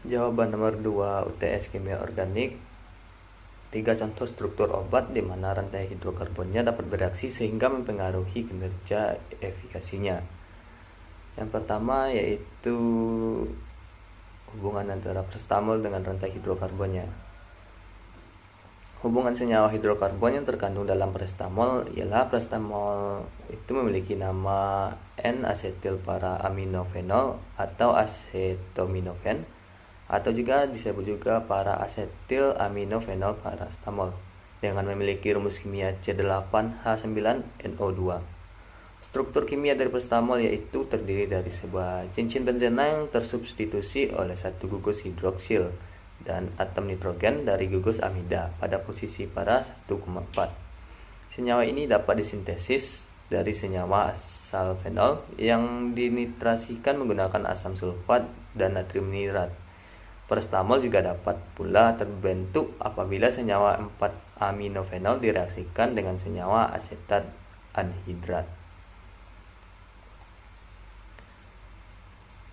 Jawaban nomor 2 UTS Kimia Organik. 3 contoh struktur obat di mana rantai hidrokarbonnya dapat bereaksi sehingga mempengaruhi kinerja efikasinya. Yang pertama yaitu hubungan antara paracetamol dengan rantai hidrokarbonnya. Hubungan senyawa hidrokarbon yang terkandung dalam paracetamol ialah paracetamol itu memiliki nama N-asetil para aminofenol atau acetaminophen, atau juga disebut juga para asetil aminofenol paracetamol, dengan memiliki rumus kimia C8H9NO2. Struktur kimia dari paracetamol yaitu terdiri dari sebuah cincin benzena yang tersubstitusi oleh satu gugus hidroksil dan atom nitrogen dari gugus amida pada posisi para 1,4. Senyawa ini dapat disintesis dari senyawa asal fenol yang dinitrasikan menggunakan asam sulfat dan natrium nitrat. Paracetamol juga dapat pula terbentuk apabila senyawa 4-aminofenol direaksikan dengan senyawa asetat anhidrat.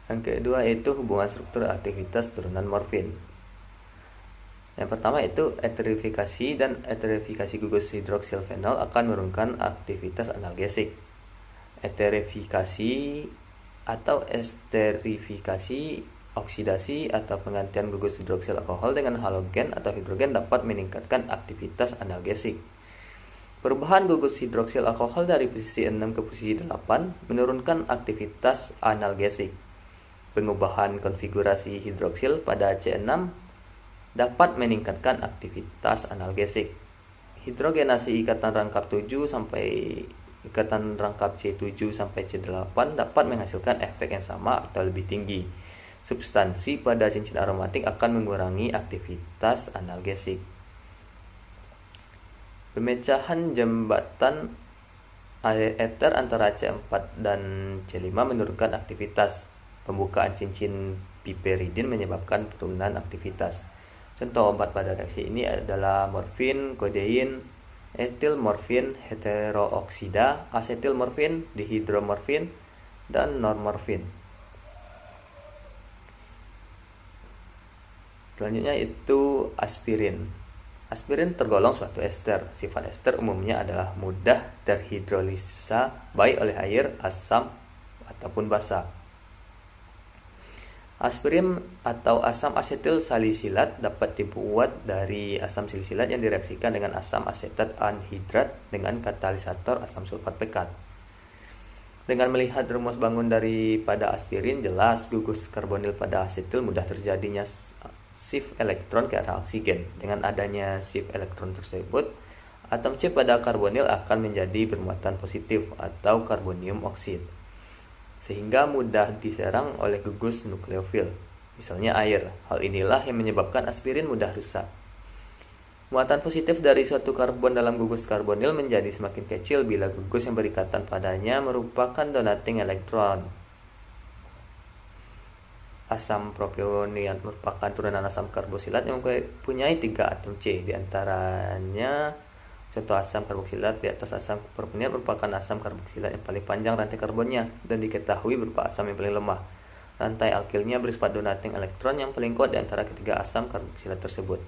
Yang kedua yaitu hubungan struktur aktivitas turunan morfin. Yang pertama itu eterifikasi, dan eterifikasi gugus hidroksil fenol akan menurunkan aktivitas analgesik. Eterifikasi atau esterifikasi, oksidasi atau penggantian gugus hidroksil alkohol dengan halogen atau hidrogen dapat meningkatkan aktivitas analgesik. Perubahan gugus hidroksil alkohol dari posisi 6 ke posisi 8 menurunkan aktivitas analgesik. Pengubahan konfigurasi hidroksil pada C6 dapat meningkatkan aktivitas analgesik. Hidrogenasi ikatan rangkap 7 sampai ikatan rangkap C7 sampai C8 dapat menghasilkan efek yang sama atau lebih tinggi. Substansi pada cincin aromatik akan mengurangi aktivitas analgesik. Pemecahan jembatan eter antara C4 dan C5 menurunkan aktivitas. Pembukaan cincin piperidin menyebabkan penurunan aktivitas. Contoh obat pada reaksi ini adalah morfin, kodein, etil morfin, heterooksida, asetil morfin, dihidromorfin, dan normorfin. Selanjutnya itu aspirin. Aspirin tergolong suatu ester. Sifat ester umumnya adalah mudah terhidrolisa baik oleh air, asam, ataupun basa. Aspirin atau asam asetil salisilat dapat dibuat dari asam salisilat yang direaksikan dengan asam asetat anhidrat dengan katalisator asam sulfat pekat. Dengan melihat rumus bangun daripada aspirin, jelas gugus karbonil pada asetil mudah terjadinya shift elektron ke arah oksigen. Dengan adanya shift elektron tersebut, atom C pada karbonil akan menjadi bermuatan positif atau karbonium oksid, sehingga mudah diserang oleh gugus nukleofil, misalnya air. Hal inilah yang menyebabkan aspirin mudah rusak. Muatan positif dari suatu karbon dalam gugus karbonil menjadi semakin kecil bila gugus yang berikatan padanya merupakan donating elektron. Asam propioniat merupakan turunan asam karbosilat yang mempunyai 3 atom C. Di antaranya contoh asam karboksilat di atas asam propionat merupakan asam karboksilat yang paling panjang rantai karbonnya dan diketahui berupa asam yang paling lemah. Rantai alkilnya bersifat donating elektron yang paling kuat di antara ketiga asam karboksilat tersebut.